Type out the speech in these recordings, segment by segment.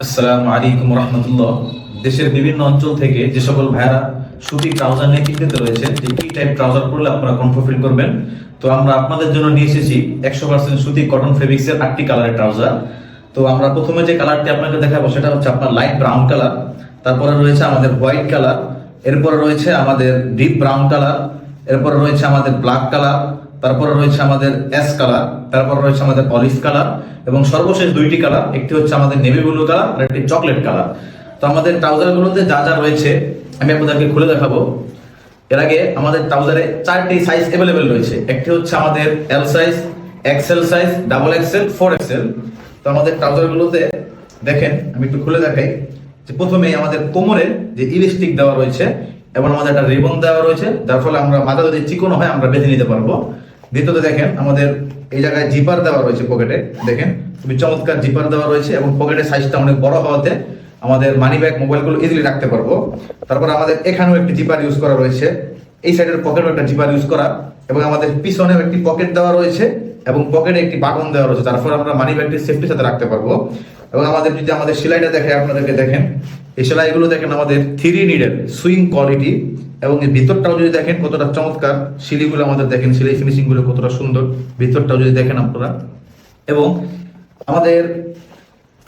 আসসালামু আলাইকুম রহমতুল্লাহ। দেশের বিভিন্ন অঞ্চল থেকে যে সকল ভাইয়ারা সুতি ট্রাউজার নিয়ে চিন্তিত রয়েছে যে কি টাইপ ট্রাউজার পরলে আপনারা কমফোর্ট ফিল করবেন, তো আমরা আপনাদের জন্য নিয়ে এসেছি 100% সুতি কটন ফেব্রিক্সের 8টি কালারের ট্রাউজার। তো আমরা প্রথমে যে কালারটি আপনাকে দেখাবো সেটা হচ্ছে আপনার লাইট ব্রাউন কালার, তারপরে রয়েছে আমাদের হোয়াইট কালার, এরপরে রয়েছে আমাদের ডিপ ব্রাউন কালার, এরপরে রয়েছে আমাদের ব্ল্যাক কালার, তারপরে রয়েছে আমাদের অ্যাশ কালার, তারপরে রয়েছে আমাদের অলিভ কালার এবং সর্বশেষ দুইটি কালার, একটি হচ্ছে আমাদের নেভি ব্লু কালার আর একটি চকলেট কালার। তো আমাদের ট্রাউজারগুলোতে যা যা রয়েছে আমি আপনাদেরকে খুলে দেখাবো। এর আগে আমাদের ট্রাউজারে 4টি সাইজ অ্যাভেলেবেল রয়েছে। একটি হচ্ছে আমাদের L size, XL size, double XL, 4XL। তো আমাদের ট্রাউজারগুলোতে দেখেন, আমি একটু খুলে দেখাই যে প্রথমেই আমাদের কোমরে যে ইলাস্টিক দেওয়া রয়েছে এবং আমাদের একটা রিবন দেওয়া রয়েছে, যার ফলে আমরা মাথা যদি চিকনো হয় আমরা বেঁধে নিতে পারবো। দ্বিতীয়ত দেখেন আমাদের এই জায়গায় জিপার দেওয়া রয়েছে পকেটে, দেখেন খুবই চমৎকার জিপার দেওয়া রয়েছে এবং পকেটের সাইজটা অনেক বড় হওয়াতে আমাদের মানি ব্যাগ মোবাইলগুলো ইজিলি রাখতে পারবো। তারপর আমাদের এখানেও একটি জিপার ইউজ করা রয়েছে, এই সাইডের পকেটও একটা জিপার ইউজ করা এবং আমাদের পিছনেও একটি পকেট দেওয়া রয়েছে এবং পকেটে একটি বাটন দেওয়া রয়েছে, তার ফলে আমরা মানি ব্যাগটি সেফটির সাথে রাখতে পারবো। এবং আমাদের যদি আমাদের সেলাইটা দেখে আপনাদেরকে দেখেন, এই সেলাইগুলো দেখেন আমাদের 3 নিডের সুইং কোয়ালিটি এবং এই ভিতরটাও যদি দেখেন কতটা চমৎকার, সিলিগুলো আমাদের দেখেন সেলাই ফিনিশিং গুলো কতটা সুন্দর, ভিতরটাও যদি দেখেন আপনারা। এবং আমাদের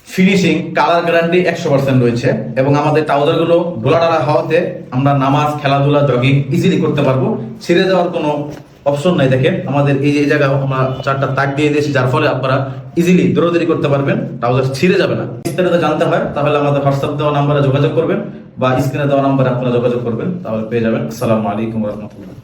ফিনিশিং কালার গ্যারান্টি 100% রয়েছে এবং আমাদের ট্রাউজার গুলো ডোলা ডালা হওয়াতে আমরা নামাজ, খেলাধুলা, জগিং ইজিলি করতে পারবো, ছিঁড়ে যাওয়ার কোনো অপশন নাই। দেখেন আমাদের এই যে জায়গা আমরা 4টা তাক দিয়ে দিয়েছি, যার ফলে আপনারা ইজিলি দৌড়াদৌড়ি করতে পারবেন, ট্রাউজার ছিঁড়ে যাবে না। বিস্তারিত জানতে হয় তাহলে আমাদের হোয়াটসঅ্যাপ দেওয়া নাম্বারে যোগাযোগ করবেন বা স্ক্রিনে দেওয়া নাম্বারে আপনারা যোগাযোগ করবেন, তাহলে পেয়ে যাবেন। আসসালামু আলাইকুম রহমতুল্লাহ।